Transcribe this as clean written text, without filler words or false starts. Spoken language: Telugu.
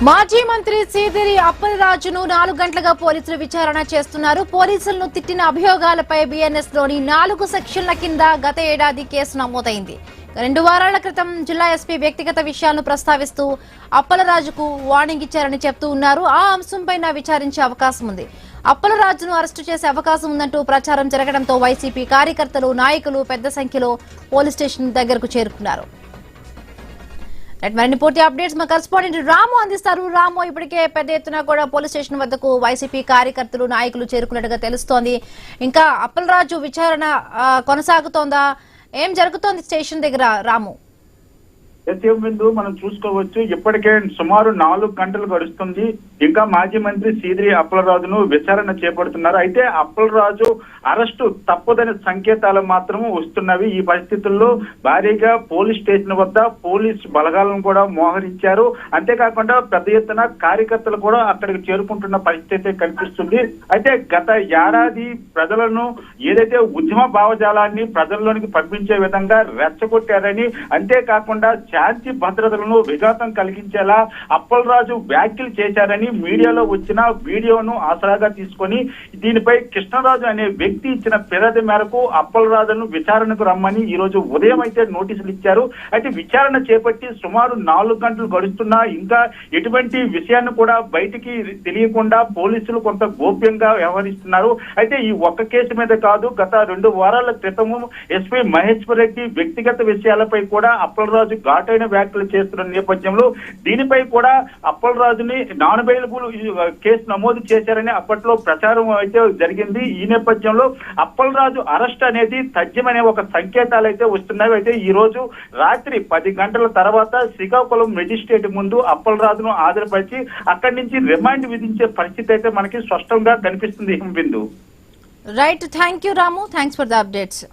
మాజీ మంత్రి సీదిరి అప్పలరాజును 4 గంటలుగా పోలీసులు విచారణ చేస్తున్నారు. పోలీసులను తిట్టిన అభియోగాలపై బీఎన్ఎస్ లోని 4 సెక్షన్ల కింద గత ఏడాది కేసు నమోదైంది. 2 వారాల క్రితం జిల్లా ఎస్పీ వ్యక్తిగత విషయాలను ప్రస్తావిస్తూ అప్పలరాజుకు వార్నింగ్ ఇచ్చారని చెప్తూ ఉన్నారు. ఆ అంశంపై విచారించే అవకాశం ఉంది. అప్పలరాజును అరెస్టు చేసే అవకాశం ఉందంటూ ప్రచారం జరగడంతో వైసీపీ కార్యకర్తలు, నాయకులు పెద్ద సంఖ్యలో పోలీస్ స్టేషన్ దగ్గరకు చేరుకున్నారు. మరిన్ని పూర్తి అప్డేట్స్ మా కరెస్పాండెంట్ రాము అందిస్తారు. రాము, ఇప్పటికే పెద్ద ఎత్తున కూడా పోలీస్ స్టేషన్ వద్దకు వైసీపీ కార్యకర్తలు, నాయకులు చేరుకున్నట్టుగా తెలుస్తోంది. ఇంకా అప్పలరాజు విచారణ కొనసాగుతోందా? ఏం జరుగుతోంది స్టేషన్ దగ్గర రాము? ముందు మనం చూసుకోవచ్చు, ఇప్పటికే సుమారు 4 గంటలు గడుస్తుంది. ఇంకా మాజీ మంత్రి సీదిరి అప్పలరాజును విచారణ చేపడుతున్నారు. అయితే అప్పలరాజు అరెస్టు తప్పదని సంకేతాలు మాత్రం వస్తున్నవి. ఈ పరిస్థితుల్లో భారీగా పోలీస్ స్టేషన్ వద్ద పోలీస్ బలగాలను కూడా మోహరించారు. అంతేకాకుండా పెద్ద ఎత్తున కార్యకర్తలు కూడా అక్కడికి చేరుకుంటున్న పరిస్థితి కనిపిస్తుంది. అయితే గత ఏడాది ప్రజలను ఏదైతే ఉద్యమ భావజాలాన్ని ప్రజల్లోనికి పంపించే విధంగా రెచ్చగొట్టారని, అంతేకాకుండా శాంతి భద్రతలను విఘాతం కలిగించేలా అప్పలరాజు వ్యాఖ్యలు చేశారని మీడియాలో వచ్చిన వీడియోను ఆసరాగా తీసుకొని దీనిపై కృష్ణరాజు అనే వ్యక్తి ఇచ్చిన ఫిర్యాదు మేరకు అప్పలరాజును విచారణకు రమ్మని ఈ రోజు ఉదయం అయితే నోటీసులు ఇచ్చారు. అయితే విచారణ చేపట్టి సుమారు 4 గంటలు గడుస్తున్నా ఇంకా ఎటువంటి విషయాన్ని కూడా బయటికి తెలియకుండా పోలీసులు కొంత గోప్యంగా వ్యవహరిస్తున్నారు. అయితే ఈ ఒక్క కేసు మీద కాదు, గత 2 వారాల క్రితము ఎస్పీ మహేశ్వర్ రెడ్డి వ్యక్తిగత విషయాలపై కూడా అప్పలరాజు ఘాటైన వ్యాఖ్యలు చేస్తున్న నేపథ్యంలో దీనిపై కూడా అప్పలరాజుని నాన్ అవైలబుల్ కేసు నమోదు చేశారని అప్పట్లో ప్రచారం అయితే జరిగింది. ఈ నేపథ్యంలో అప్పలరాజు అరెస్ట్ అనేది తథ్యమనే ఒక సంకేతాలు అయితే వస్తున్నాయి. అయితే ఈ రోజు రాత్రి 10 గంటల తర్వాత శ్రీకాకుళం మెజిస్ట్రేట్ ముందు అప్పలరాజును హాజరుపరిచి అక్కడి నుంచి రిమాండ్ విధించే పరిస్థితి అయితే మనకి స్పష్టంగా కనిపిస్తుంది. Bindu right, thank you Ramu, thanks for the updates.